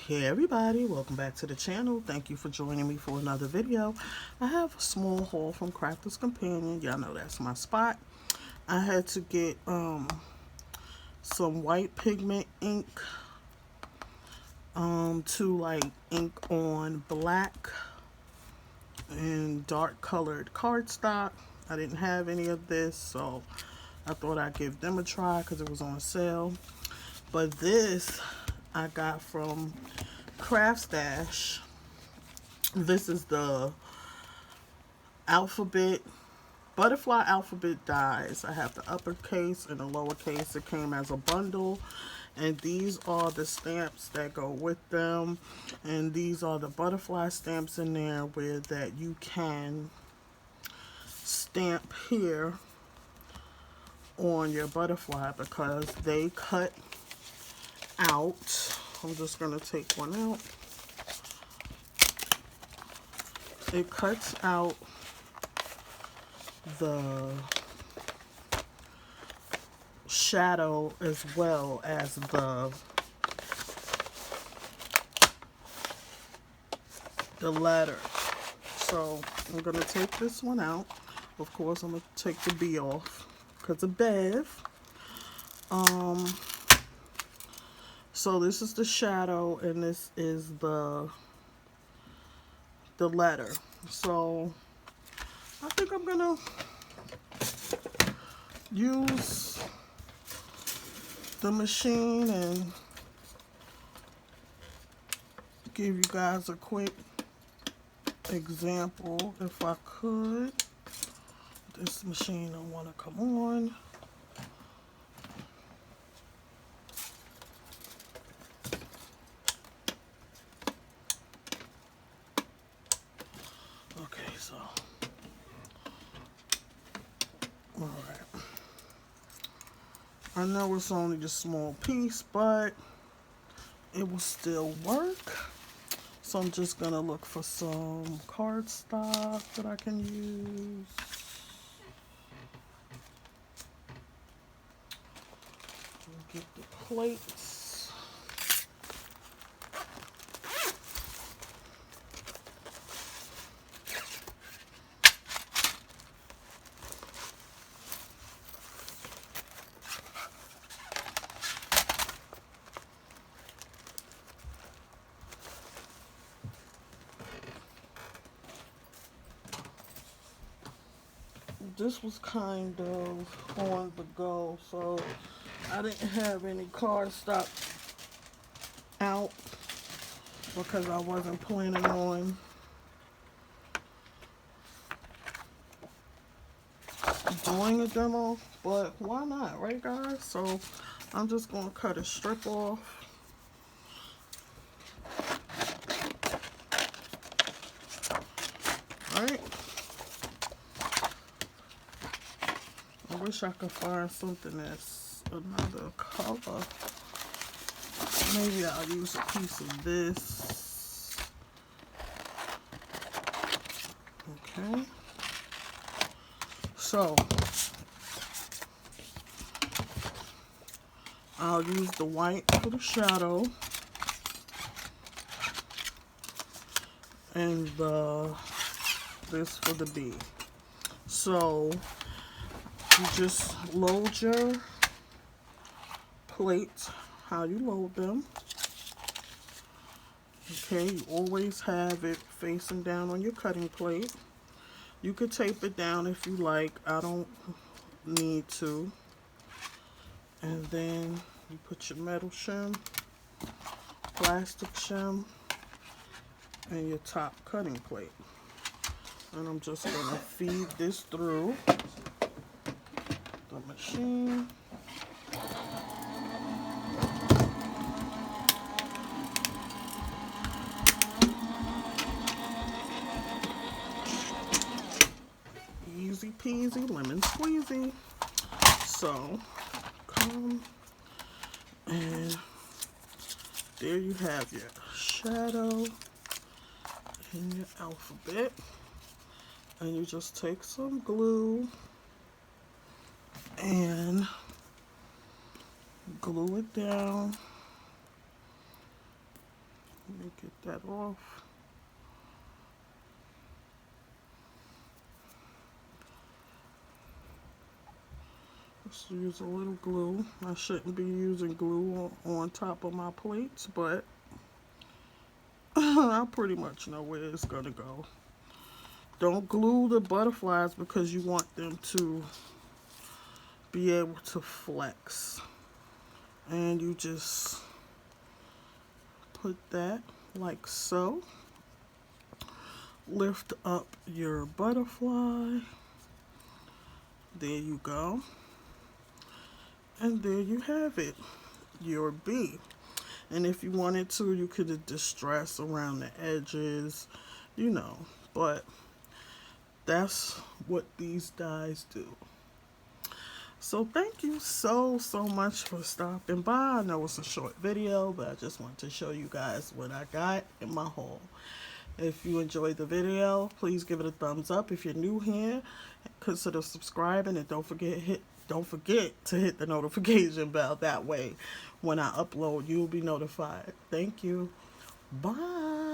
Hey everybody, welcome back to the channel. Thank you for joining me for another video. I have a small haul from Crafter's Companion. Y'all know that's my spot. I had to get some white pigment ink to like ink on black and dark colored cardstock. I didn't have any of this, so I thought I'd give them a try because it was on sale. But this I got from Craft Stash. This is the alphabet, butterfly alphabet dies. I have the uppercase and the lowercase. It came as a bundle. And these are the stamps that go with them. And these are the butterfly stamps in there where that you can stamp here on your butterfly because they cut out. I'm just going to take one out. It cuts out the shadow as well as the letter. So I'm going to take this one out. Of course, I'm going to take the B off because of Bev. So this is the shadow and this is the letter. So I think I'm gonna use the machine and give you guys a quick example if I could. This machine don't want to come on. Okay, so alright. I know it's only a small piece, but it will still work. So I'm just gonna look for some cardstock that I can use. Get the plates. This was kind of on the go, so I didn't have any cardstock out because I wasn't planning on doing a demo, but why not, right guys? So I'm just going to cut a strip off. Alright. I wish I could find something that's another color. Maybe I'll use a piece of this. Okay. So I'll use the white for the shadow and this for the B. So you just load your plates how you load them. Okay, you always have it facing down on your cutting plate. You could tape it down if you like. I don't need to. And then you put your metal shim, plastic shim, and your top cutting plate. And I'm just going to feed this through the machine. Easy peasy, lemon squeezy. So, come and there you have your shadow and your alphabet. And you just take some glue and glue it down Let me get that off. Let's use a little glue. I shouldn't be using glue on top of my plates, but I pretty much know where it's gonna go. Don't glue the butterflies because you want them to be able to flex. And you just put that like so. Lift up your butterfly. There you go. And there you have it, your bee. And if you wanted to, you could distress around the edges, you know. But that's what these dies do. So thank you so much for stopping by. I know it's a short video, but I just want to show you guys what I got in my haul. If you enjoyed the video, please give it a thumbs up. If you're new here, consider subscribing, and don't forget to hit the notification bell. That way when I upload, you'll be notified. Thank you. Bye.